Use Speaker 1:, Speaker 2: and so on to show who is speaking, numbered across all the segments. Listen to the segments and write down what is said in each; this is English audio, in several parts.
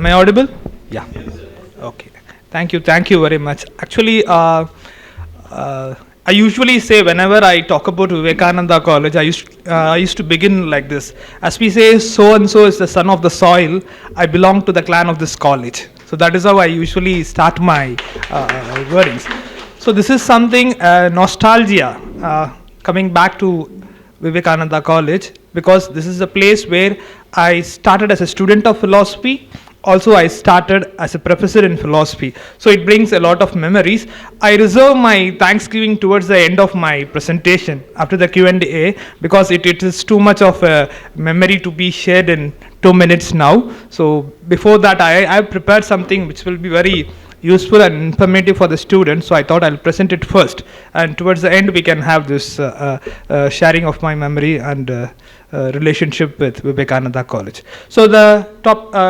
Speaker 1: Am I audible? Yeah. Okay. Thank you very much. Actually, I usually say whenever I talk about Vivekananda College, I used to begin like this. As we say, so and so is the son of the soil. I belong to the clan of this college. So that is how I usually start my wordings. So this is something nostalgia coming back to Vivekananda College, because this is a place where I started as a student of philosophy. Also, I started as a professor in philosophy. So it brings a lot of memories. I reserve my Thanksgiving towards the end of my presentation after the Q&A, because it is too much of a memory to be shared in 2 minutes now. So before that, I have prepared something which will be very useful and informative for the students. So I thought I'll present it first, and towards the end we can have this sharing of my memory and relationship with Vivekananda College. So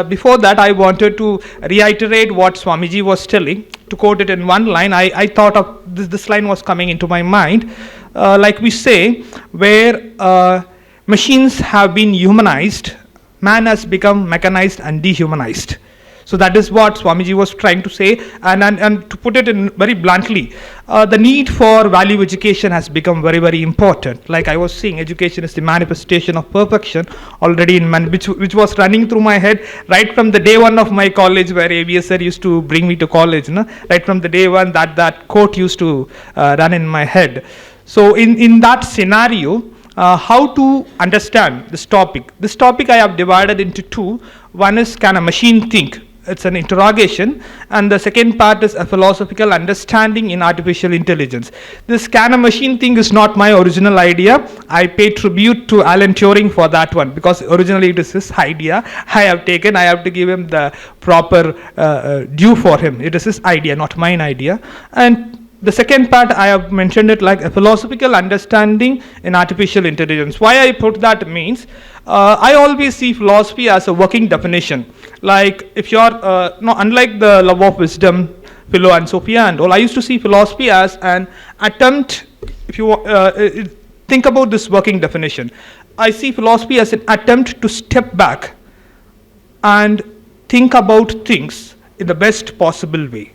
Speaker 1: before that, I wanted to reiterate what Swamiji was telling. To quote it in one line, I thought of this line was coming into my mind. Like we say, where machines have been humanized, man has become mechanized and dehumanized. So that is what Swamiji was trying to say, and to put it in very bluntly, the need for value education has become very, very important. Like I was saying, education is the manifestation of perfection already in man, which was running through my head right from the day one of my college, where ABS sir used to bring me to college. Right from the day one, that quote used to run in my head. So in that scenario, how to understand this topic? This topic I have divided into two. One is, can a machine think? It's an interrogation, and the second part is a philosophical understanding in artificial intelligence. This can a machine think is not my original idea. I pay tribute to Alan Turing for that one, because originally it is his idea. I have to give him the proper due for him. It is his idea, not mine idea. And the second part, I have mentioned it like a philosophical understanding in artificial intelligence. Why I put that means, I always see philosophy as a working definition. Like if you're, unlike the love of wisdom, Philo and Sophia and all, I used to see philosophy as an attempt. If you think about this working definition, I see philosophy as an attempt to step back and think about things in the best possible way.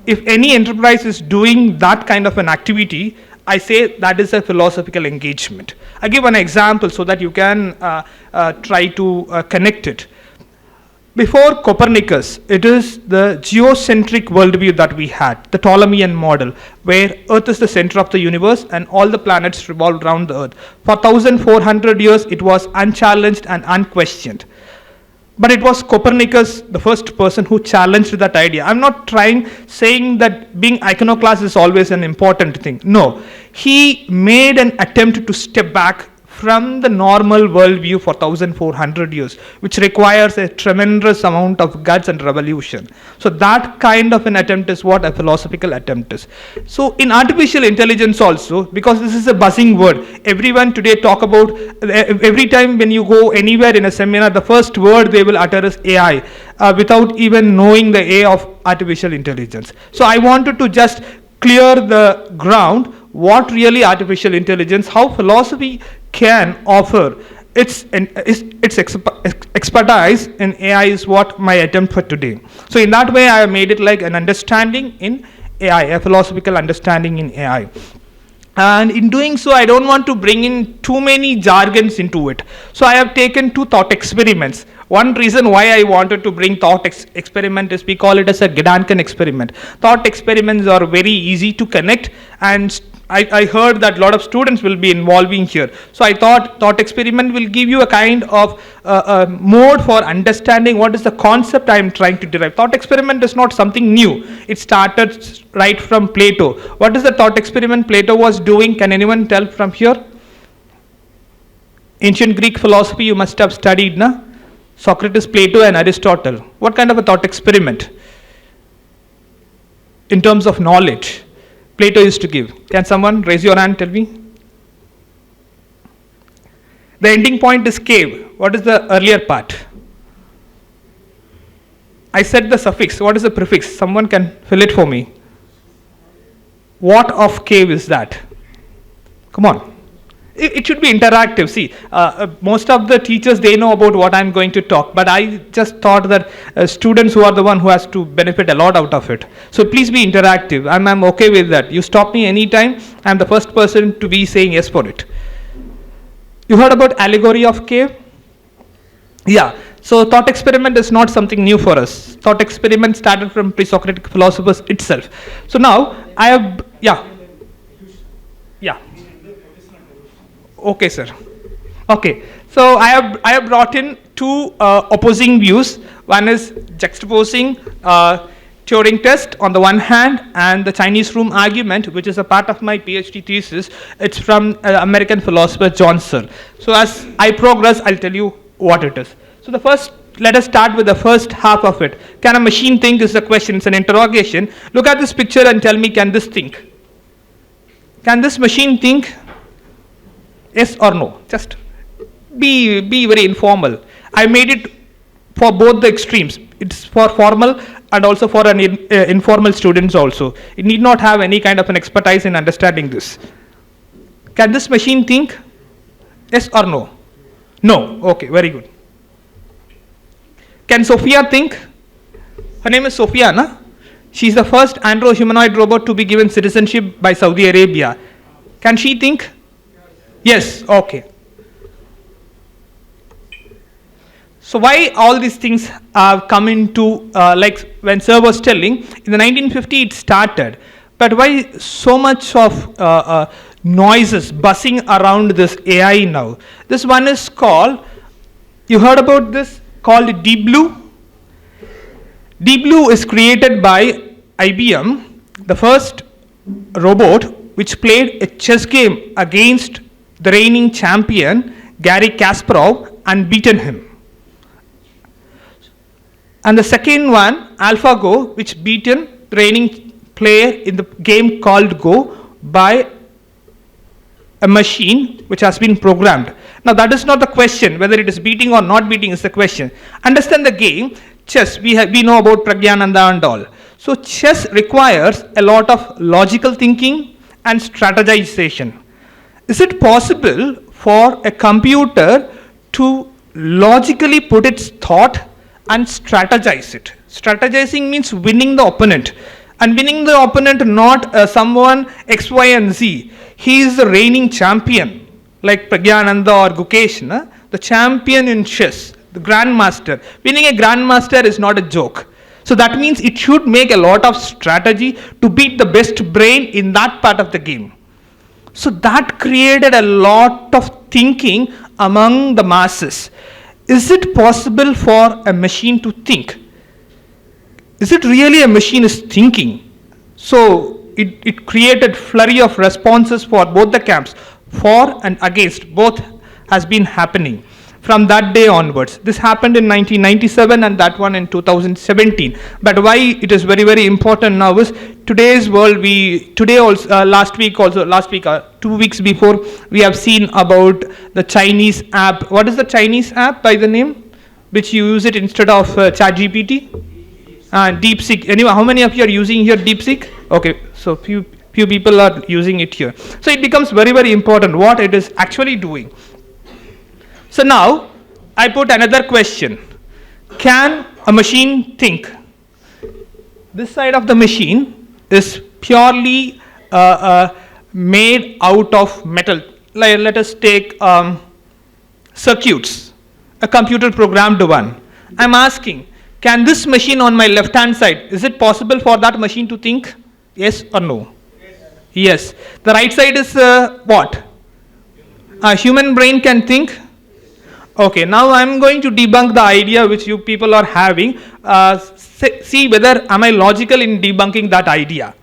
Speaker 1: If any enterprise is doing that kind of an activity, I say that is a philosophical engagement. I give an example so that you can try to connect it. Before Copernicus, it is the geocentric worldview that we had, the Ptolemaic model, where Earth is the center of the universe and all the planets revolve around the Earth. For 1,400 years, it was unchallenged and unquestioned. But it was Copernicus, the first person who challenged that idea. I'm not saying that being iconoclast is always an important thing. No, he made an attempt to step back from the normal worldview for 1,400 years, which requires a tremendous amount of guts and revolution. So that kind of an attempt is what a philosophical attempt is. So in artificial intelligence also, because this is a buzzing word, everyone today talk about, every time when you go anywhere in a seminar, the first word they will utter is AI, without even knowing the A of artificial intelligence. So I wanted to just clear the ground, what really artificial intelligence, how philosophy can offer its expertise in AI is what my attempt for today. So in that way, I have made it like an understanding in AI, a philosophical understanding in AI. And in doing so, I don't want to bring in too many jargons into it. So I have taken two thought experiments. One reason why I wanted to bring thought experiment is we call it as a Gedanken experiment. Thought experiments are very easy to connect, and I heard that a lot of students will be involving here. So I thought experiment will give you a kind of mode for understanding what is the concept I am trying to derive. Thought experiment is not something new. It started right from Plato. What is the thought experiment Plato was doing? Can anyone tell from here? Ancient Greek philosophy you must have studied, na? Socrates, Plato and Aristotle. What kind of a thought experiment in terms of knowledge Plato used to give? Can someone raise your hand, tell me? The ending point is cave. What is the earlier part? I said the suffix. What is the prefix? Someone can fill it for me. What of cave is that? Come on. It should be interactive. See, most of the teachers, they know about what I'm going to talk, but I just thought that students who are the one who has to benefit a lot out of it. So please be interactive, and I'm okay with that. You stop me anytime, I'm the first person to be saying yes for it. You heard about allegory of cave? Yeah. So thought experiment is not something new for us. Thought experiment started from pre-Socratic philosophers itself. So now I have, yeah. Okay, sir. Okay, so I have brought in two opposing views. One is juxtaposing Turing test on the one hand and the Chinese room argument, which is a part of my PhD thesis. It's from American philosopher John Searle. So as I progress, I'll tell you what it is. So the first, let us start with the first half of it. Can a machine think is the question, it's an interrogation. Look at this picture and tell me, can this think? Can this machine think? Yes or no? Just be very informal. I made it for both the extremes. It's for formal and also for an informal students also. It need not have any kind of an expertise in understanding this. Can this machine think? Yes or no? No. Okay, very good. Can Sophia think? Her name is Sophia, na? She's the first andro-humanoid robot to be given citizenship by Saudi Arabia. Can she think? Yes, okay. So why all these things come into, like when Sir was telling, in the 1950 it started, but why so much of noises buzzing around this AI now? This one is called, you heard about this, called Deep Blue? Deep Blue is created by IBM, the first robot which played a chess game against the reigning champion Garry Kasparov and beaten him. And the second one, AlphaGo, which beaten the reigning player in the game called Go by a machine which has been programmed. Now that is not the question, whether it is beating or not beating is the question. Understand the game, chess, we know about Pragyananda and all. So chess requires a lot of logical thinking and strategization. Is it possible for a computer to logically put its thought and strategize it? Strategizing means winning the opponent. And winning the opponent not someone X, Y and Z. He is the reigning champion, like Pragyananda or Gukesh, the champion in chess, the grandmaster. Winning a grandmaster is not a joke. So that means it should make a lot of strategy to beat the best brain in that part of the game. So that created a lot of thinking among the masses. Is it possible for a machine to think? Is it really a machine is thinking? So it created flurry of responses for both the camps, for and against, both has been happening from that day onwards. This happened in 1997 and that one in 2017. But why it is very, very important now is today's world, 2 weeks before, we have seen about the Chinese app. What is the Chinese app by the name? Which you use it instead of ChatGPT? DeepSeek. Anyway, how many of you are using here DeepSeek? Okay, so few people are using it here. So it becomes very, very important what it is actually doing. So now, I put another question. Can a machine think? This side of the machine is purely made out of metal. Like, let us take circuits, a computer programmed one. I'm asking, can this machine on my left hand side, is it possible for that machine to think? Yes or no? Yes. The right side is what? A human brain can think? Okay, now I'm going to debunk the idea which you people are having. See whether am I logical in debunking that idea.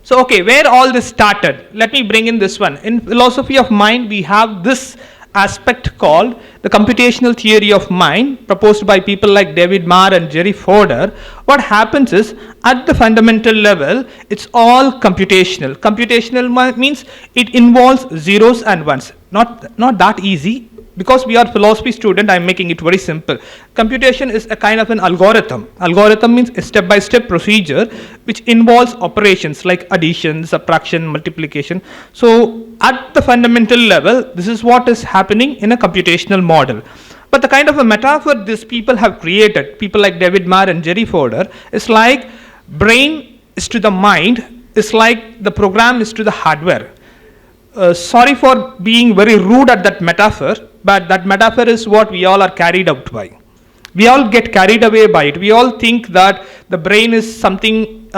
Speaker 1: So, okay, where all this started? Let me bring in this one. In philosophy of mind, we have this aspect called the computational theory of mind, proposed by people like David Marr and Jerry Fodor. What happens is, at the fundamental level, it's all computational. Computational means it involves zeros and ones. Not that easy. because we are philosophy student, I'm making it very simple. Computation is a kind of an algorithm. Algorithm means a step-by-step procedure which involves operations like addition, subtraction, multiplication. So at the fundamental level, this is what is happening in a computational model. But the kind of a metaphor these people have created, people like David Marr and Jerry Fodor, is like brain is to the mind, is like the program is to the hardware. Sorry for being very rude at that metaphor, but that metaphor is what we all are carried out by. We all get carried away by it. We all think that the brain is something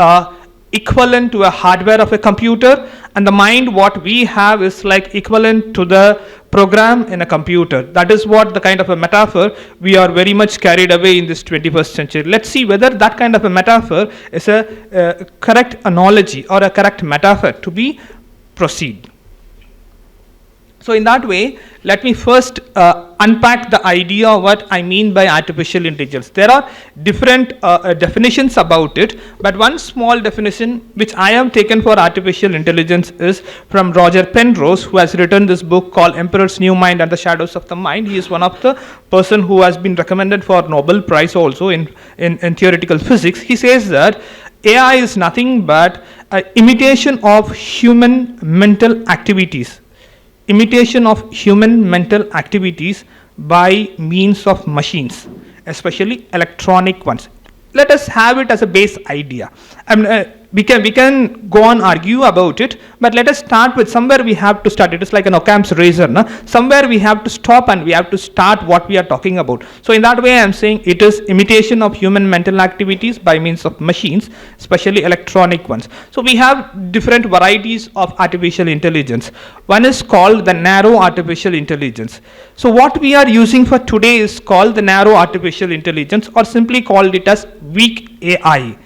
Speaker 1: equivalent to a hardware of a computer, and the mind, what we have, is like equivalent to the program in a computer. That is what the kind of a metaphor we are very much carried away in this 21st century. Let's see whether that kind of a metaphor is a correct analogy or a correct metaphor to be proceed. So in that way, let me first unpack the idea of what I mean by artificial intelligence. There are different definitions about it, but one small definition which I have taken for artificial intelligence is from Roger Penrose, who has written this book called Emperor's New Mind and the Shadows of the Mind. He is one of the person who has been recommended for Nobel Prize also in theoretical physics. He says that AI is nothing but an imitation of human mental activities. Imitation of human mental activities by means of machines, especially electronic ones. Let us have it as a base idea. We can go on argue about it, but let us start with somewhere we have to start. It is like an Occam's razor. No? Somewhere we have to stop and we have to start what we are talking about. So in that way I am saying it is imitation of human mental activities by means of machines, especially electronic ones. So we have different varieties of artificial intelligence. One is called the narrow artificial intelligence. So what we are using for today is called the narrow artificial intelligence, or simply called it as weak AI.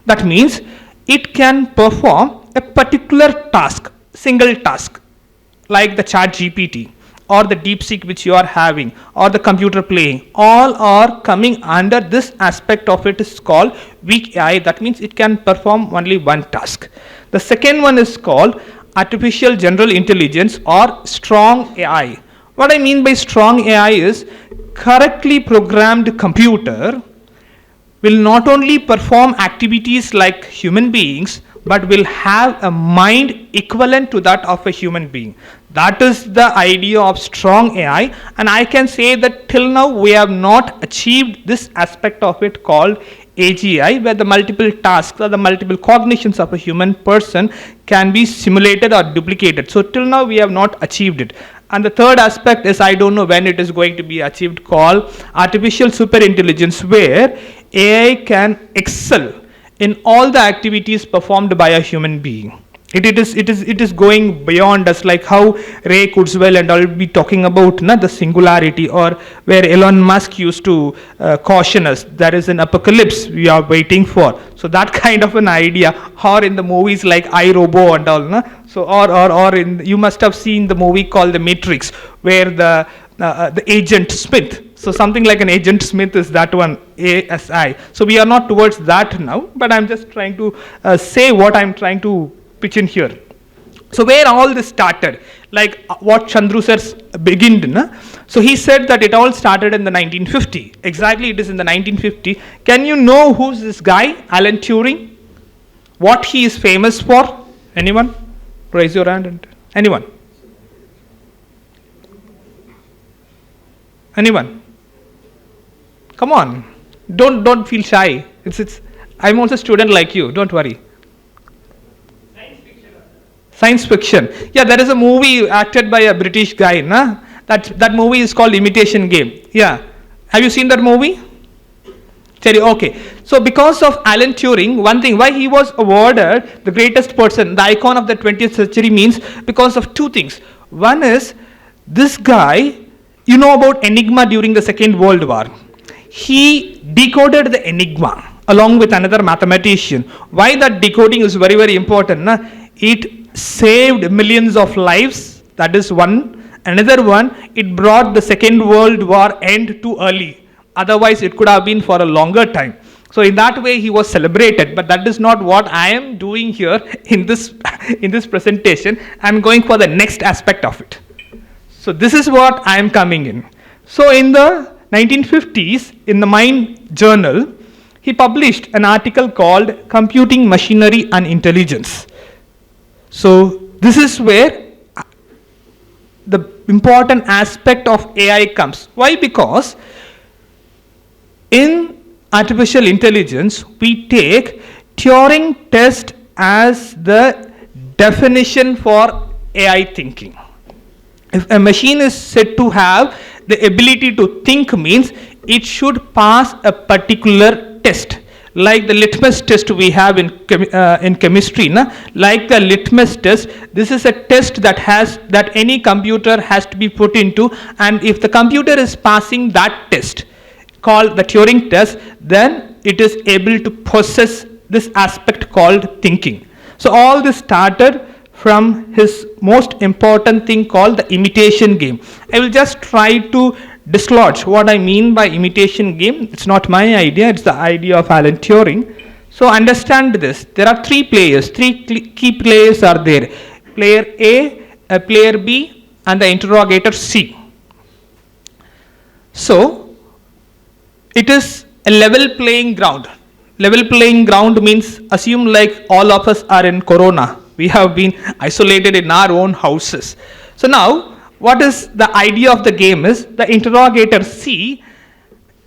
Speaker 1: That means it can perform a particular task, single task, like the chat GPT or the DeepSeek which you are having, or the computer playing. All are coming under this aspect of it is called weak AI. That means it can perform only one task. The second one is called artificial general intelligence or strong AI. What I mean by strong AI is correctly programmed computer will not only perform activities like human beings, but will have a mind equivalent to that of a human being. That is the idea of strong AI, and I can say that till now we have not achieved this aspect of it called AGI, where the multiple tasks or the multiple cognitions of a human person can be simulated or duplicated. So till now we have not achieved it. And the third aspect is, I don't know when it is going to be achieved, called artificial superintelligence, where AI can excel in all the activities performed by a human being. It is going beyond us, like how Ray Kurzweil and all be talking about the singularity, or where Elon Musk used to caution us, there is an apocalypse we are waiting for. So that kind of an idea, or in the movies like iRobo and all. So or in, you must have seen the movie called The Matrix, where the Agent Smith. So something like an Agent Smith is that one, ASI. So we are not towards that now, but I'm just trying to say what I'm trying to pitch in here. So where all this started, like what Chandru sir began. So he said that it all started in the 1950. Exactly, it is in the 1950. Can you know who's this guy, Alan Turing? What he is famous for? Anyone? Raise your hand. And anyone? Anyone? Come on. Don't feel shy. It's. I'm also a student like you. Don't worry. Science fiction. Yeah, there is a movie acted by a British guy. That movie is called Imitation Game. Yeah. Have you seen that movie? Okay. So because of Alan Turing, one thing, why he was awarded the greatest person, the icon of the 20th century, means because of two things. One is, this guy, you know about Enigma during the Second World War. He decoded the Enigma along with another mathematician. Why that decoding is very, very important? It saved millions of lives. That is one. Another one, it brought the Second World War end too early. Otherwise, it could have been for a longer time. So in that way, he was celebrated. But that is not what I am doing here in this presentation. I am going for the next aspect of it. So this is what I am coming in. So in the 1950s, in the Mind journal, he published an article called Computing Machinery and Intelligence. So this is where the important aspect of AI comes. Why? Because in artificial intelligence, we take Turing test as the definition for AI thinking. If a machine is said to have the ability to think, means it should pass a particular test, like the litmus test we have in chemistry. Like the litmus test, this is a test that any computer has to be put into, and if the computer is passing that test, called the Turing test, then it is able to possess this aspect called thinking. So all this started from his most important thing called the imitation game. I will just try to dislodge what I mean by imitation game. It's not my idea, it's the idea of Alan Turing. So understand this. There are three players, key players are there. Player A, player B, and the interrogator C. So it is a level playing ground. Level playing ground means, assume like all of us are in Corona. We have been isolated in our own houses. So now, what is the idea of the game is, the interrogator C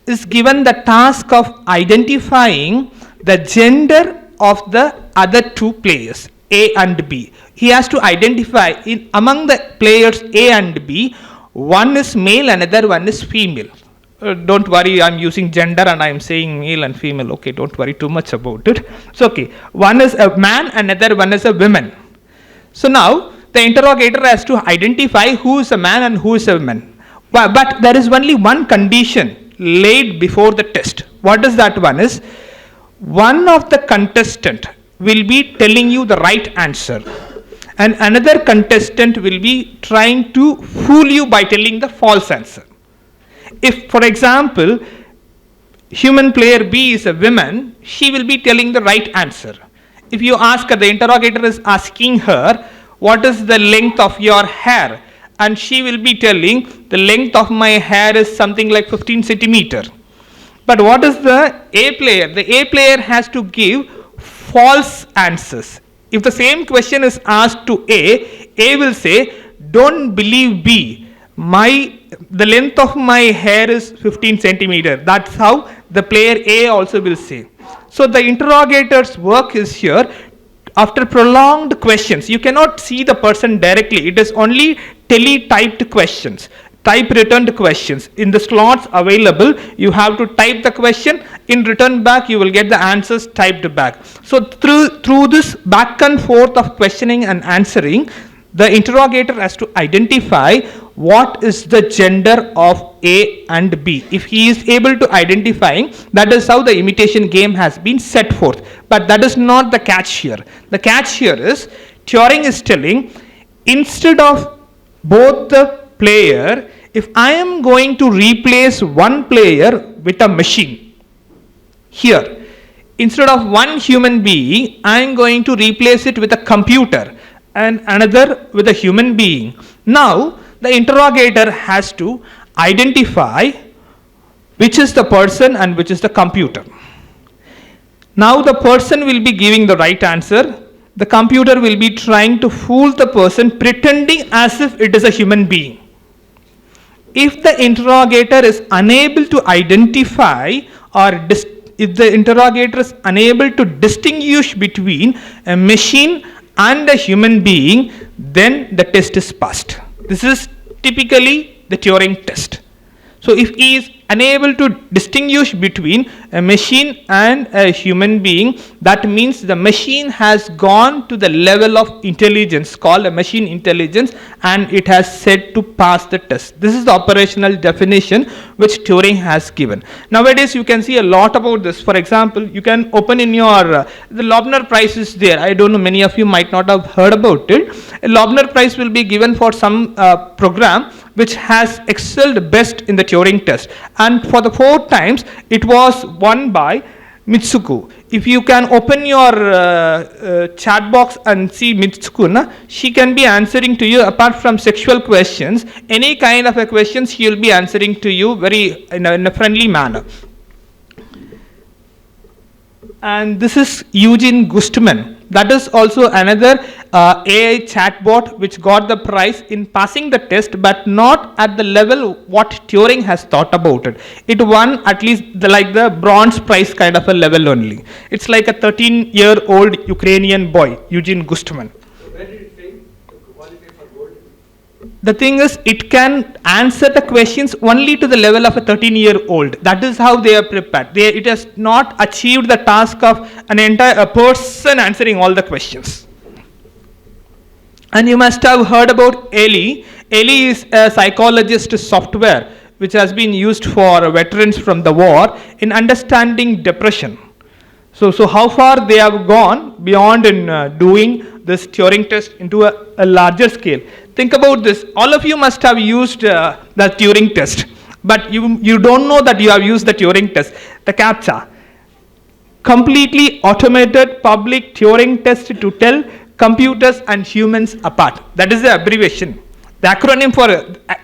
Speaker 1: is given the task of identifying the gender of the other two players, A and B. He has to identify among the players A and B, one is male, another one is female. Don't worry, I'm using gender and I'm saying male and female. Okay, don't worry too much about it. It's okay. One is a man, another one is a woman. So now the interrogator has to identify who is a man and who is a woman. But there is only one condition laid before the test. What is that one is? One of the contestant will be telling you the right answer, and another contestant will be trying to fool you by telling the false answer. If, for example, human player B is a woman, she will be telling the right answer. If you ask her, the interrogator is asking her, what is the length of your hair? And she will be telling, the length of my hair is something like 15 centimeter. But what is the A player? The A player has to give false answers. If the same question is asked to A will say, don't believe B. The length of my hair is 15 centimeter. That's how the player A also will say. So the interrogator's work is here. After prolonged questions, you cannot see the person directly. It is only teletyped questions, type returned questions. In the slots available, you have to type the question. In return back, you will get the answers typed back. So through this back and forth of questioning and answering, the interrogator has to identify what is the gender of A and B. If he is able to identify, that is how the imitation game has been set forth. But that is not the catch here. The catch here is, Turing is telling, instead of both the player, if I am going to replace one player with a machine, here, instead of one human being, I am going to replace it with a computer, and another with a human being. Now, the interrogator has to identify which is the person and which is the computer. Now, the person will be giving the right answer. The computer will be trying to fool the person, pretending as if it is a human being. If the interrogator is unable to identify, or if the interrogator is unable to distinguish between a machine and a human being, then the test is passed. This is typically the Turing test. So if he is unable to distinguish between a machine and a human being, that means the machine has gone to the level of intelligence called a machine intelligence, and it has said to pass the test. This is the operational definition which Turing has given. Nowadays you can see a lot about this. For example, you can open in your, the Loebner Prize is there. I don't know, many of you might not have heard about it. A Loebner Prize will be given for some program which has excelled best in the Turing test. And for the 4 times, it was won by Mitsuko. if you can open your chat box and see Mitsuku, she can be answering to you apart from sexual questions, any kind of a questions she will be answering to you very in a friendly manner. And this is Eugene Gustman. That is also another AI chatbot which got the prize in passing the test, but not at the level what Turing has thought about it. It won at least like the bronze prize kind of a level only. It's like a 13-year-old Ukrainian boy, Eugene Gustman.
Speaker 2: Where did it fail to qualify for gold?
Speaker 1: The thing is, it can answer the questions only to the level of a 13-year-old. That is how they are prepared. It has not achieved the task of an entire person answering all the questions. And you must have heard about Ellie. Ellie is a psychologist software which has been used for veterans from the war in understanding depression. So how far they have gone beyond in doing this Turing test into a larger scale. Think about this. All of you must have used the Turing test, but you don't know that you have used the Turing test. The CAPTCHA. Completely automated public Turing test to tell computers and humans apart. That is the abbreviation. The acronym for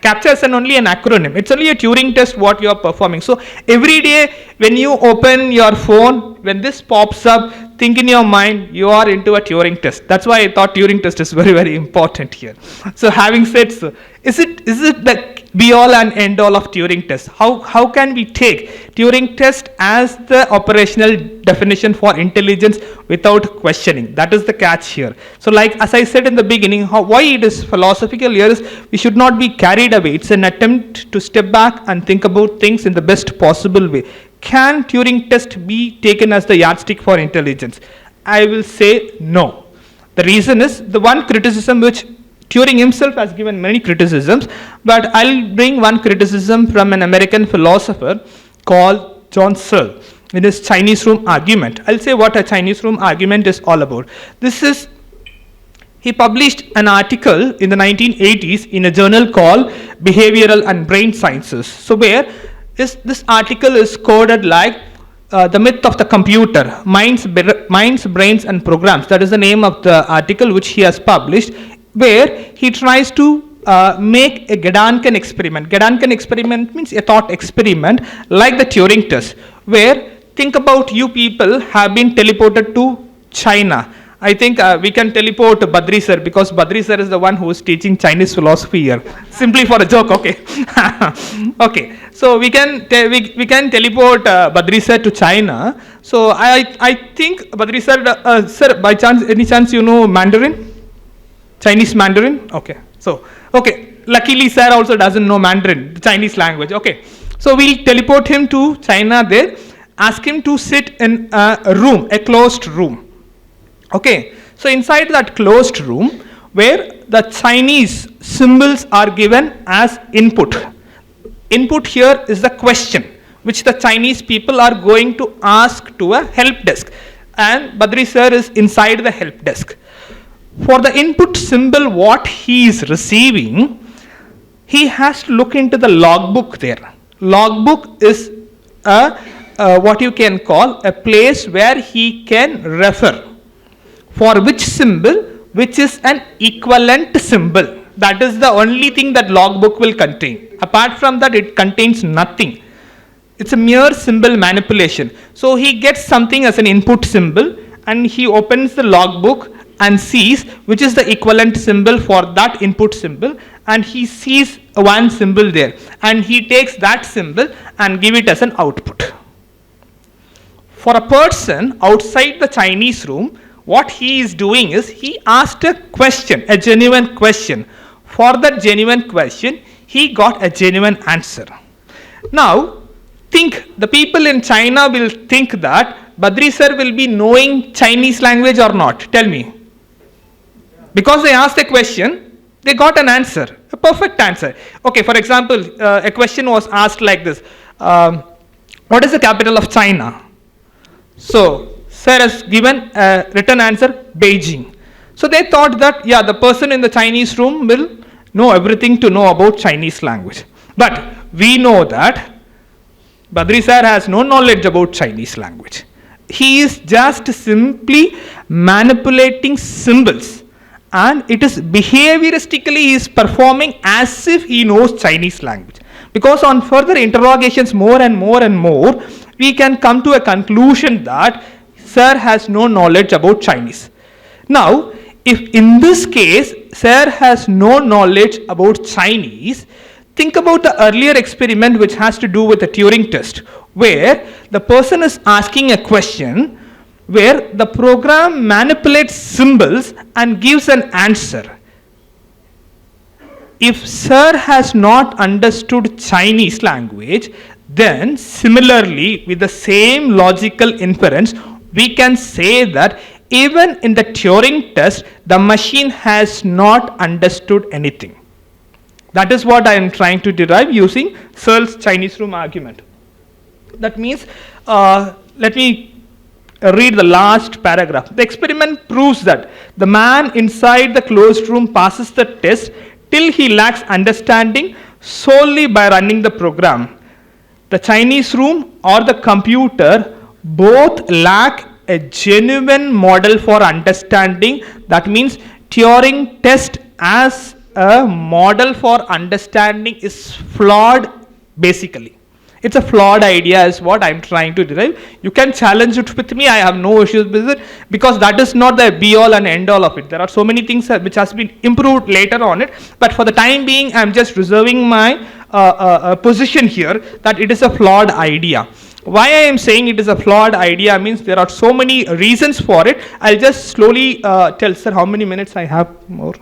Speaker 1: CAPTCHA is only an acronym. It's only a Turing test what you are performing. So every day when you open your phone, when this pops up, think in your mind you are into a Turing test. That's why I thought Turing test is very, very important here. So having said so, is it the be all and end all of Turing test? How can we take Turing test as the operational definition for intelligence without questioning? That is the catch here. So like as I said in the beginning, why it is philosophical here is we should not be carried away. It's an attempt to step back and think about things in the best possible way. Can Turing test be taken as the yardstick for intelligence? I will say no. The reason is the one criticism which Turing himself has given many criticisms, but I'll bring one criticism from an American philosopher called John Searle in his Chinese room argument. I'll say what a Chinese room argument is all about. He published an article in the 1980s in a journal called Behavioral and Brain Sciences. So where this article is coded like the myth of the computer, minds, brains and programs. That is the name of the article which he has published, where he tries to make a Gedanken experiment. Gedanken experiment means a thought experiment like the Turing test, where think about you people have been teleported to China. I think we can teleport Badri sir because Badri sir is the one who is teaching Chinese philosophy here. Simply for a joke, okay. Okay, so we can teleport Badri sir to China. So I think Badri sir, sir, by chance, any chance you know Mandarin? Chinese Mandarin? Okay. So, okay. Luckily, sir also doesn't know Mandarin, the Chinese language. Okay. So, we'll teleport him to China there, ask him to sit in a room, a closed room. Okay. So, inside that closed room, where the Chinese symbols are given as input. Input here is the question, which the Chinese people are going to ask to a help desk. And Badri sir is inside the help desk. For the input symbol what he is receiving, he has to look into the logbook there. Logbook is what you can call a place where he can refer for which symbol, which is an equivalent symbol. That is the only thing that logbook will contain. Apart from that, it contains nothing. It's a mere symbol manipulation. So he gets something as an input symbol and he opens the logbook and sees which is the equivalent symbol for that input symbol, and he sees one symbol there and he takes that symbol and give it as an output. For a person outside the Chinese room, what he is doing is he asked a question, a genuine question. For that genuine question, he got a genuine answer. Now, think the people in China will think that Badri sir will be knowing Chinese language or not. Tell me. Because they asked a question, they got an answer, a perfect answer. Okay, for example, a question was asked like this. What is the capital of China? So, sir has given a written answer, Beijing. So they thought that, yeah, the person in the Chinese room will know everything to know about Chinese language. But we know that Badri sir has no knowledge about Chinese language. he is just simply manipulating symbols, and it is behavioristically he is performing as if he knows Chinese language. Because on further interrogations more and more, we can come to a conclusion that sir has no knowledge about Chinese. Now, if in this case sir has no knowledge about Chinese, think about the earlier experiment which has to do with the Turing test, where the person is asking a question where the program manipulates symbols and gives an answer. If sir has not understood Chinese language, then similarly with the same logical inference, we can say that even in the Turing test, the machine has not understood anything. That is what I am trying to derive using Searle's Chinese room argument. That means, let me read the last paragraph. The experiment proves that the man inside the closed room passes the test till he lacks understanding solely by running the program. The Chinese room or the computer both lack a genuine model for understanding. That means Turing test as a model for understanding is flawed basically. It's a flawed idea is what I'm trying to derive. You can challenge it with me, I have no issues with it, because that is not the be all and end all of it. There are so many things which has been improved later on it, but for the time being I'm just reserving my position here that it is a flawed idea. Why I am saying it is a flawed idea means there are so many reasons for it. I'll just slowly tell. Sir, how many minutes I have more?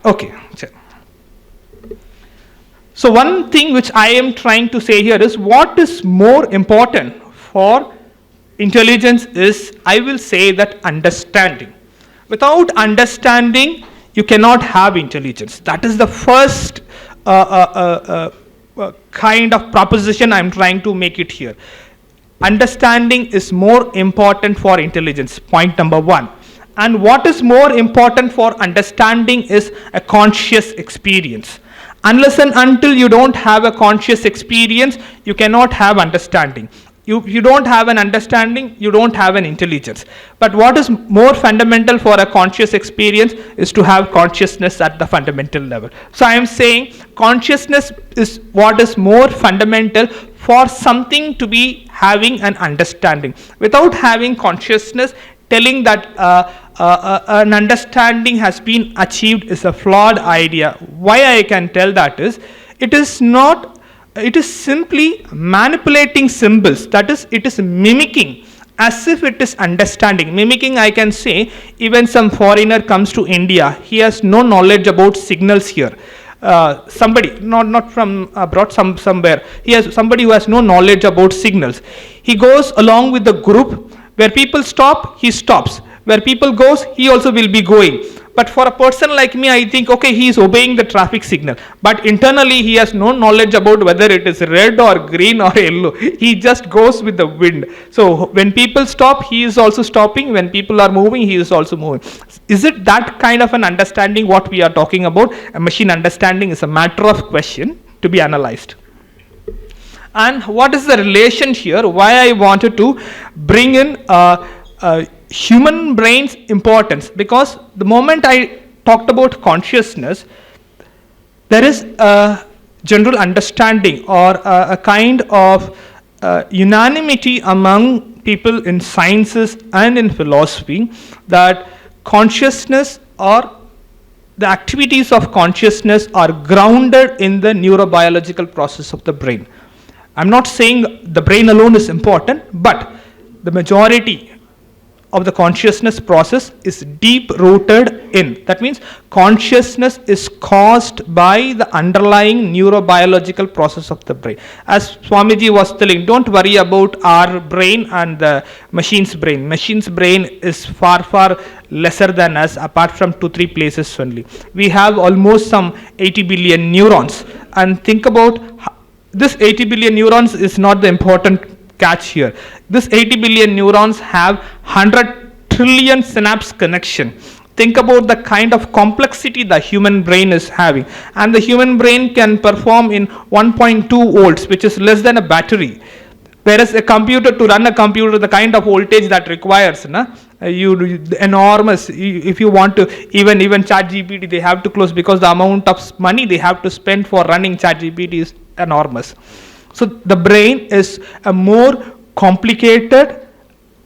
Speaker 1: Okay. So one thing which I am trying to say here is what is more important for intelligence is, I will say that understanding. Without understanding, you cannot have intelligence. That is the first kind of proposition I am trying to make it here. Understanding is more important for intelligence, point number one. And what is more important for understanding is a conscious experience. Unless and until you don't have a conscious experience, you cannot have understanding. You don't have an understanding, you don't have an intelligence. But what is more fundamental for a conscious experience is to have consciousness at the fundamental level. So I am saying consciousness is what is more fundamental for something to be having an understanding. Without having consciousness, telling that an understanding has been achieved is a flawed idea. Why I can tell that is, it is simply manipulating symbols. That is, it is mimicking as if it is understanding. Mimicking, I can say, even some foreigner comes to India, he has no knowledge about signals here. Somebody, not from abroad, somewhere, he has somebody who has no knowledge about signals. He goes along with the group. Where people stop, he stops. Where people goes, he also will be going. But for a person like me, I think, okay, he is obeying the traffic signal. But internally, he has no knowledge about whether it is red or green or yellow. He just goes with the wind. So when people stop, he is also stopping. When people are moving, he is also moving. Is it that kind of an understanding what we are talking about? A machine understanding is a matter of question to be analyzed. And what is the relation here? Why I wanted to bring in human brain's importance? Because the moment I talked about consciousness, there is a general understanding or a kind of unanimity among people in sciences and in philosophy that consciousness or the activities of consciousness are grounded in the neurobiological process of the brain. I'm not saying the brain alone is important, but the majority of the consciousness process is deep rooted in. That means consciousness is caused by the underlying neurobiological process of the brain. As Swamiji was telling, don't worry about our brain and the machine's brain. Machine's brain is far, far lesser than us, apart from 2-3 places only. We have almost some 80 billion neurons. And think about this 80 billion neurons is not the important catch here. This 80 billion neurons have 100 trillion synapse connection. Think about the kind of complexity the human brain is having. And the human brain can perform in 1.2 volts, which is less than a battery. Whereas a computer, to run a computer, the kind of voltage that requires, enormous. If you want to, even ChatGPT, they have to close because the amount of money they have to spend for running ChatGPT is enormous. So the brain is a more complicated,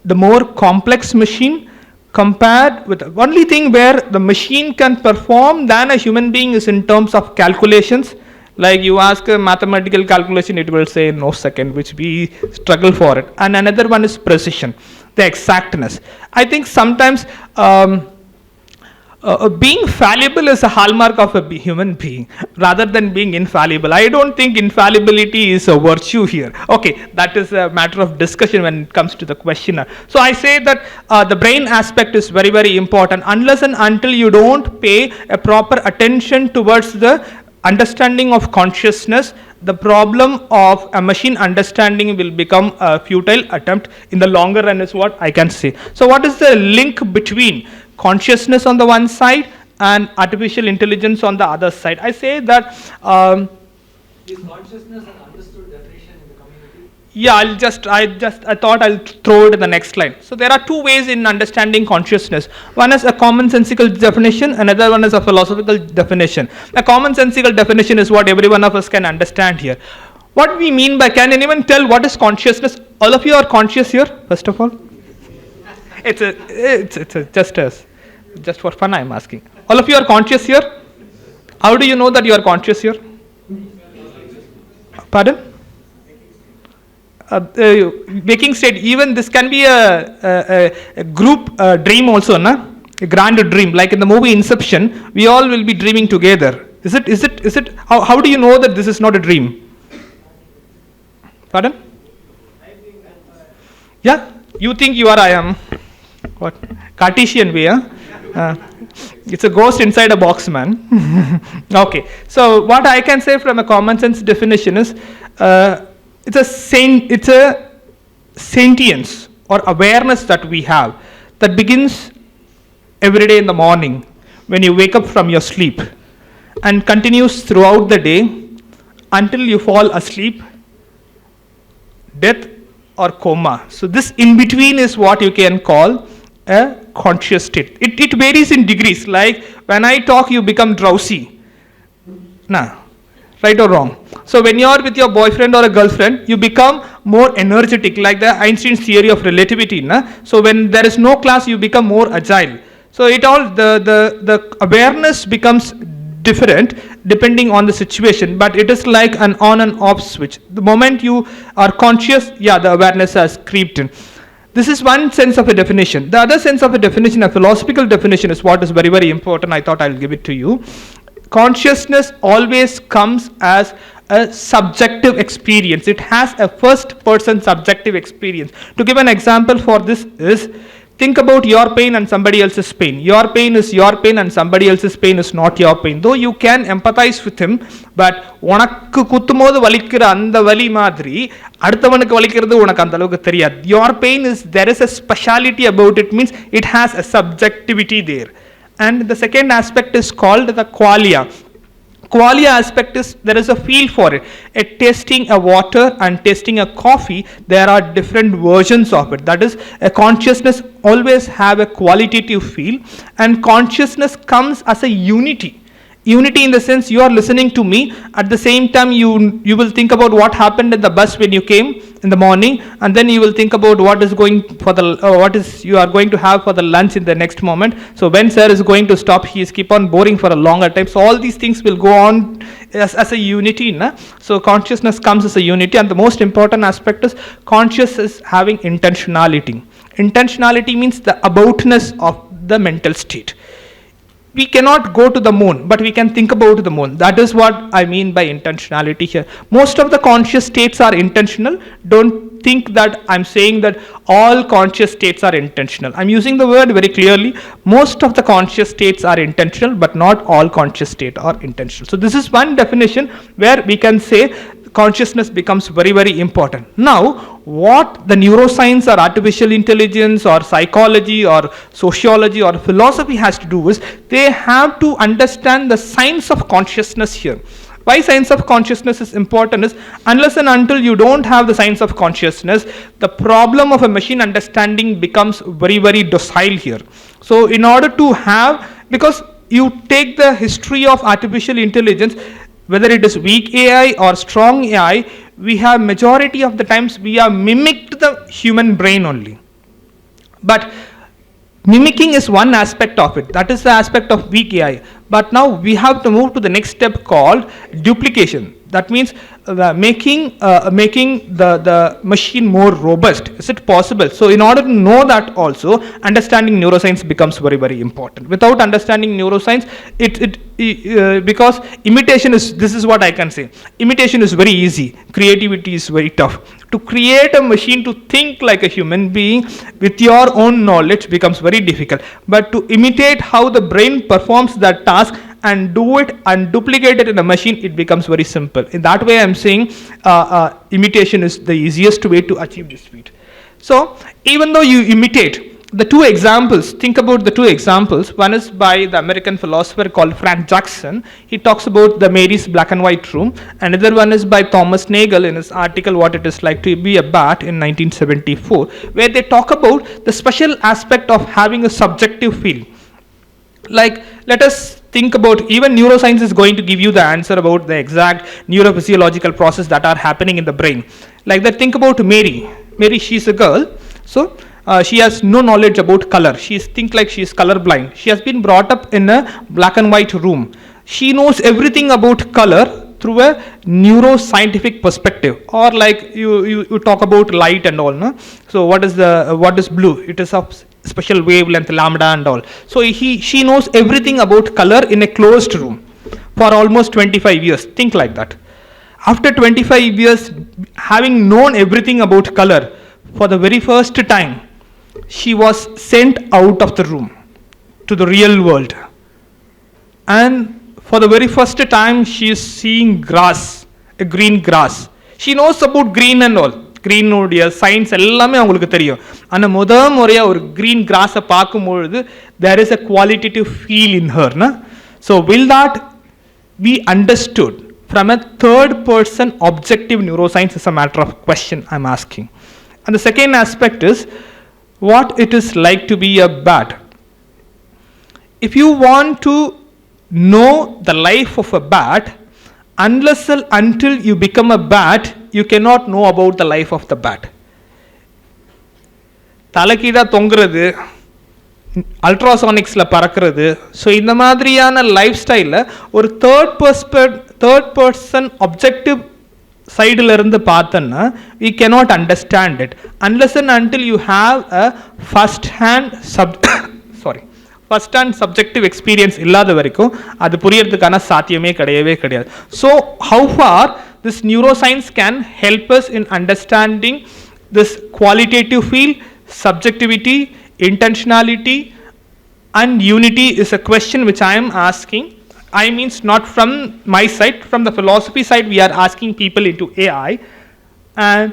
Speaker 1: the more complex machine compared with the only thing where the machine can perform than a human being is in terms of calculations. Like you ask a mathematical calculation, it will say no second, which we struggle for it. And another one is precision, the exactness. I think sometimes being fallible is a hallmark of a human being rather than being infallible. I don't think infallibility is a virtue here. Okay, that is a matter of discussion when it comes to the questioner. So I say that the brain aspect is very, very important. Unless and until you don't pay a proper attention towards the understanding of consciousness, the problem of a machine understanding will become a futile attempt in the longer run is what I can say. So what is the link between consciousness on the one side and artificial intelligence on the other side? I say that
Speaker 2: Is consciousness an understood definition in the community?
Speaker 1: yeah, I thought I'll throw it in the next slide. So there are two ways in understanding consciousness. One is a commonsensical definition, another one is a philosophical definition. A commonsensical definition is what every one of us can understand here. What we mean by, can anyone tell what is consciousness? All of you are conscious here, first of all? Just for fun I'm asking. All of you are conscious here? How do you know that you are conscious here? Pardon? Waking state, even this can be a group dream also, na? A grand dream, like in the movie Inception, we all will be dreaming together. Is it, how do you know that this is not a dream? Pardon? Yeah, you think you are I am. What? Cartesian way, huh? It's a ghost inside a box, man. Okay, so what I can say from a common sense definition is, it's a sentience or awareness that we have that begins every day in the morning when you wake up from your sleep and continues throughout the day until you fall asleep, death or coma. So this in between is what you can call a conscious state. It varies in degrees. Like when I talk, you become drowsy. Nah, right or wrong? So when you are with your boyfriend or a girlfriend, you become more energetic, like the Einstein's theory of relativity. Nah? So when there is no class, you become more agile. So it all the awareness becomes different depending on the situation, but it is like an on and off switch. The moment you are conscious, yeah, the awareness has creeped in. This is one sense of a definition. The other sense of a definition, a philosophical definition, is what is very, very important. I thought I'll give it to you. Consciousness always comes as a subjective experience. It has a first person subjective experience. To give an example for this is, think about your pain and somebody else's pain. Your pain is your pain and somebody else's pain is not your pain. Though you can empathize with him, but உனக்கு குத்தும்போது வலிக்கிற அந்த வலி மாதிரி அடுத்தவனுக்கு வலிக்கிறது உனக்கு அந்த அளவுக்கு தெரியாது. Your pain is, there is a speciality about it, means it has a subjectivity there. And the second aspect is called the qualia. Qualia aspect is, there is a feel for it. Tasting a water and tasting a coffee, there are different versions of it. That is, a consciousness always have a qualitative feel, and consciousness comes as a unity. Unity in the sense you are listening to me, at the same time you will think about what happened in the bus when you came in the morning, and then you will think about what is going for the what is you are going to have for the lunch in the next moment. So when sir is going to stop, he is keep on boring for a longer time. So all these things will go on as a unity. Na? So consciousness comes as a unity, and the most important aspect is conscious is having intentionality. Intentionality means the aboutness of the mental state. We cannot go to the moon, but we can think about the moon. That is what I mean by intentionality here. Most of the conscious states are intentional. Don't think that I'm saying that all conscious states are intentional. I'm using the word very clearly. Most of the conscious states are intentional, but not all conscious states are intentional. So this is one definition where we can say consciousness becomes very, very important. Now, what the neuroscience or artificial intelligence or psychology or sociology or philosophy has to do is, they have to understand the science of consciousness here. Why science of consciousness is important is, unless and until you don't have the science of consciousness, the problem of a machine understanding becomes very, very docile here. So in order to have, because you take the history of artificial intelligence, whether it is weak AI or strong AI, we have majority of the times we have mimicked the human brain only. But mimicking is one aspect of it. That is the aspect of weak AI. But now we have to move to the next step called duplication. That means making the machine more robust. Is it possible? So in order to know that also, understanding neuroscience becomes very, very important. Without understanding neuroscience, because imitation is, this is what I can say, imitation is very easy, creativity is very tough. To create a machine to think like a human being with your own knowledge becomes very difficult. But to imitate how the brain performs that task and do it and duplicate it in a machine, it becomes very simple. In that way, I'm saying imitation is the easiest way to achieve this feat. So even though you imitate, the two examples, think about the two examples. One is by the American philosopher called Frank Jackson. He talks about the Mary's black and white room. Another one is by Thomas Nagel in his article What It Is Like to Be a Bat in 1974, where they talk about the special aspect of having a subjective feel. Like, let us think about, even neuroscience is going to give you the answer about the exact neurophysiological process that are happening in the brain. Like that, think about Mary. Mary, she's a girl. So she has no knowledge about color. She think like she is colorblind. She has been brought up in a black and white room. She knows everything about color through a neuroscientific perspective. Or like you talk about light and all, no? So what is blue? It is of special wavelength, lambda and all. So she knows everything about color in a closed room for almost 25 years. Think like that. After 25 years, having known everything about color, for the very first time, she was sent out of the room to the real world. And for the very first time, she is seeing grass, a green grass. She knows about green and all. Green உடைய science எல்லாமே அவங்களுக்கு தெரியும். ஆனால் முறையா ஒரு green grass பார்க்கும்பொழுது there is a qualitative feel in her. So will that be understood from a third person objective neuroscience is a matter of question I'm asking. And the second aspect is what it is like to be a bat. If you want to know the life of a bat, unless until you become a bat, you cannot know about the life of the bat. தலைக்கீழா தொங்குறது, அல்ட்ராசானிக்ஸ்ல பறக்கிறது, so இந்த மாதிரியான life ஸ்டைலில் ஒரு third person objective சைடில் இருந்து பார்த்தோன்னா we cannot understand it unless and until you have a first hand subjective experience இல்லாத வரைக்கும் அது புரியறதுக்கான சாத்தியமே கிடையாது. So how far this neuroscience can help us in understanding this qualitative feel, subjectivity, intentionality and unity is a question which I am asking. I means not from my side, from the philosophy side we are asking people into AI. And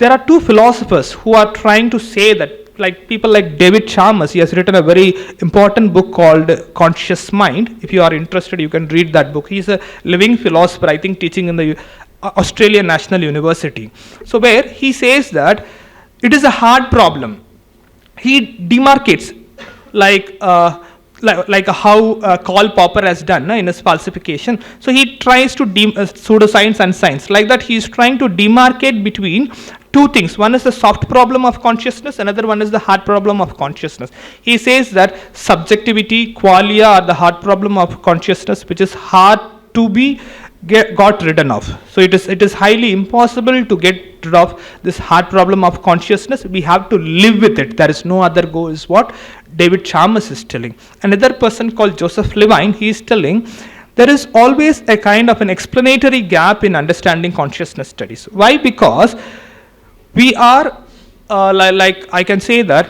Speaker 1: there are two philosophers who are trying to say that, like people like David Chalmers. He has written a very important book called Conscious Mind. If you are interested, you can read that book. He is a living philosopher, I think teaching in the Australian National University. So where he says that it is a hard problem. He demarcates like how Karl Popper has done in his falsification. So he tries to pseudoscience and science. Like that, he is trying to demarcate between two things. One is the soft problem of consciousness, another one is the hard problem of consciousness. He says that subjectivity, qualia are the hard problem of consciousness, which is hard to be got rid of. So it is highly impossible to get rid of this hard problem of consciousness. We have to live with it. There is no other go, is what David Chalmers is telling. Another person called Joseph Levine, he is telling there is always a kind of an explanatory gap in understanding consciousness studies. Why? Because we are like I can say that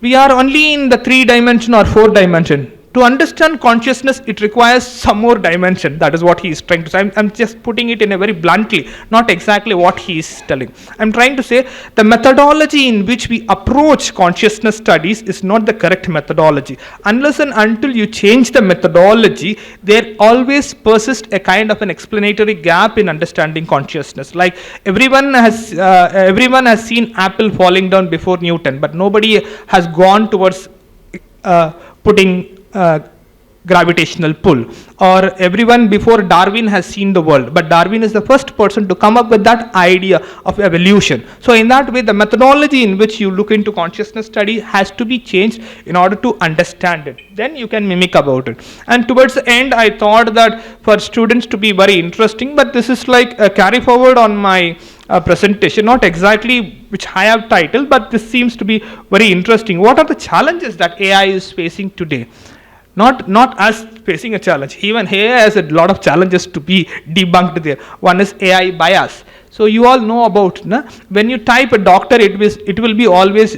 Speaker 1: we are only in the 3 dimension or 4 dimension To understand consciousness, it requires some more dimension. That is what he is trying to say. I'm just putting it in a very bluntly, not exactly what he is telling. I'm trying to say the methodology in which we approach consciousness studies is not the correct methodology. Unless and until you change the methodology, there always persists a kind of an explanatory gap in understanding consciousness. Like everyone has seen apple falling down before Newton, but nobody has gone towards putting gravitational pull. Or everyone before Darwin has seen the world, but Darwin is the first person to come up with that idea of evolution. So in that way, the methodology in which you look into consciousness study has to be changed in order to understand it. Then you can mimic about it. And towards the end, I thought that for students to be very interesting, but this is like a carry forward on my presentation, not exactly which I have titled, but this seems to be very interesting. What are the challenges that AI is facing today? Not us facing a challenge. Even AI has a lot of challenges to be debunked there. One is AI bias. So you all know about, when you type a doctor, it will be always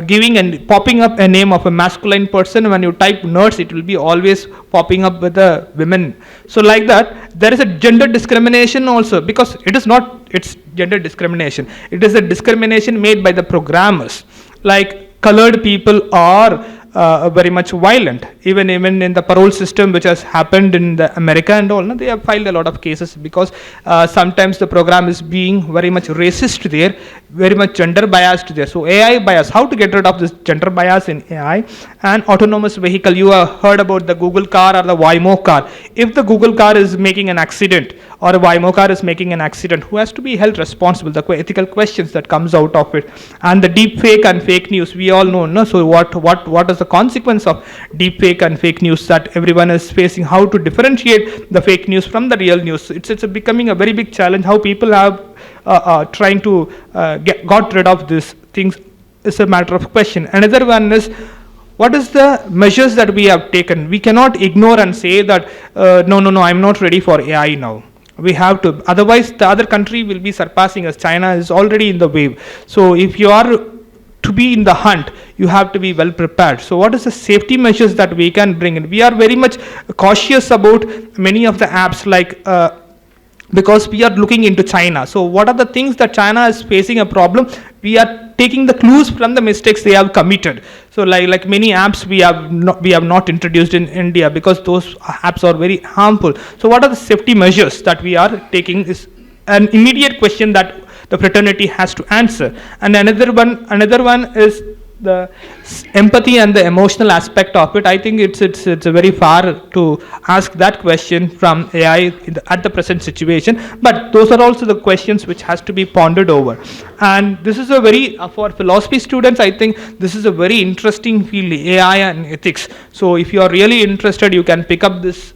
Speaker 1: giving and popping up a name of a masculine person. When you type nurse, it will be always popping up with a women. So like that, there is a gender discrimination also, because it's gender discrimination. It is a discrimination made by the programmers. Like colored people are very much violent. Even in the parole system, which has happened in the America and all, they have filed a lot of cases because sometimes the program is being very much racist there, very much gender biased there. So AI bias, how to get rid of this gender bias in AI? And autonomous vehicle, you have heard about the Google car or the Waymo car. If the Google car is making an accident or a Waymo car is making an accident, who has to be held responsible? The ethical questions that comes out of it. And the deep fake and fake news, we all know, no? So what is the consequence of deep fake and fake news that everyone is facing? How to differentiate the fake news from the real news? It's becoming a very big challenge. How people have trying to got rid of these things is a matter of question. Another one is, what is the measures that we have taken? We cannot ignore and say that no, I'm not ready for AI now. We have to, otherwise the other country will be surpassing us. China is already in the wave. So if you are to be in the hunt, you have to be well prepared. So what is the safety measures that we can bring in? We are very much cautious about many of the apps, like because we are looking into China. So what are the things that China is facing a problem? We are taking the clues from the mistakes they have committed. So like many apps we have not introduced in India because those apps are very harmful. So what are the safety measures that we are taking is an immediate question that the fraternity has to answer. And another one is the empathy and the emotional aspect of it. I think it's a very far to ask that question from AI at the present situation, but those are also the questions which has to be pondered over. And this is a very for philosophy students, I think this is a very interesting field, AI and ethics. So if you are really interested, you can pick up this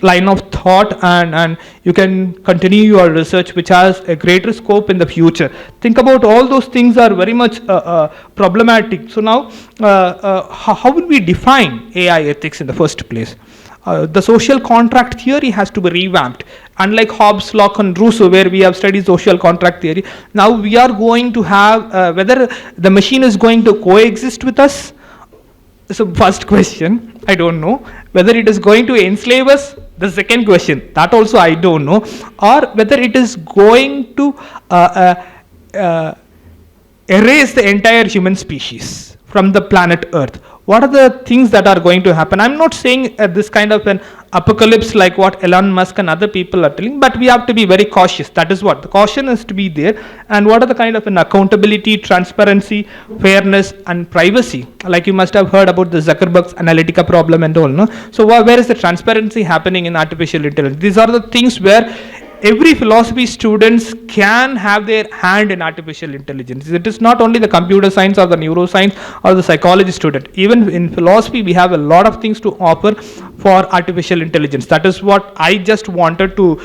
Speaker 1: line of thought and you can continue your research, which has a greater scope in the future. Think about all those things are very much problematic. So now how will we define AI ethics in the first place? The social contract theory has to be revamped. Unlike Hobbes, Locke and Rousseau, where we have studied social contract theory, now we are going to have whether the machine is going to coexist with us. So first question, I don't know. Whether it is going to enslave us, the second question, that also I don't know. Or whether it is going to erase the entire human species from the planet Earth. What are the things that are going to happen? I'm not saying this kind of an apocalypse like what Elon Musk and other people are telling, but we have to be very cautious. That is what the caution is to be there. And what are the kind of an accountability, transparency, fairness and privacy? Like you must have heard about the Zuckerberg's Analytica problem and all, no? So where is the transparency happening in artificial intelligence? These are the things where every philosophy students can have their hand in artificial intelligence. It is not only the computer science or the neuroscience or the psychology student. Even in philosophy, we have a lot of things to offer for artificial intelligence. That is what I just wanted to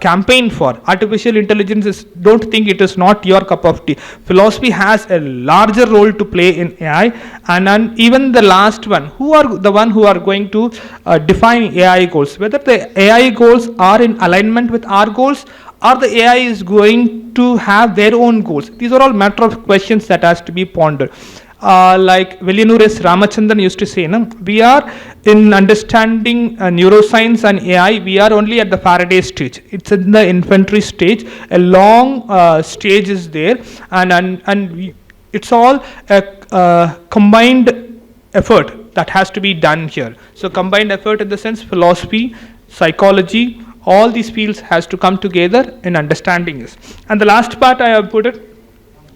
Speaker 1: campaign for. Artificial intelligence is, don't think it is not your cup of tea. Philosophy has a larger role to play in AI. And even the last one, who are the one who are going to define AI goals? Whether the AI goals are in alignment with our goals, or the AI is going to have their own goals. These are all matter of questions that has to be pondered. like Velianuris Ramachandran used to say, no, we are in understanding neuroscience and AI, we are only at the Faraday stage. It's in the infantry stage. A long stage is there, and it's all a combined effort that has to be done here. So combined effort in the sense philosophy, psychology, all these fields has to come together in understanding this. And the last part I have put it,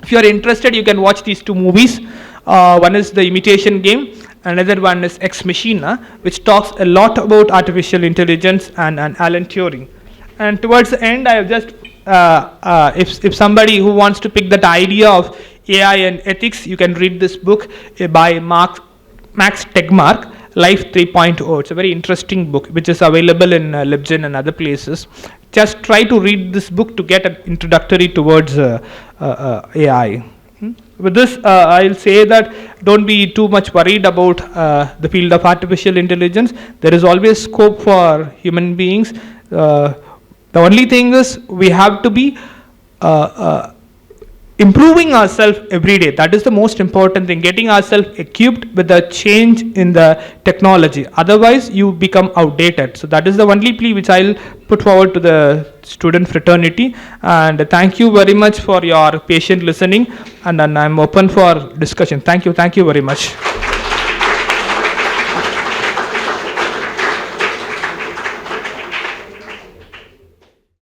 Speaker 1: if you are interested, you can watch these two movies. One is The Imitation Game, another one is Ex Machina, which talks a lot about artificial intelligence and Alan Turing. And towards the end, I have just, if somebody who wants to pick that idea of AI and ethics, you can read this book by Max Tegmark, Life 3.0. It's a very interesting book which is available in Libgen and other places. Just try to read this book to get an introductory towards AI. With this, I'll say that don't be too much worried about the field of artificial intelligence. There is always scope for human beings. The only thing is we have to be improving ourselves every day. That is the most important thing, getting ourselves equipped with the change in the technology. Otherwise, you become outdated. So that is the only plea which I'll put forward to the student fraternity. And thank you very much for your patient listening. And I'm open for discussion. Thank you very much.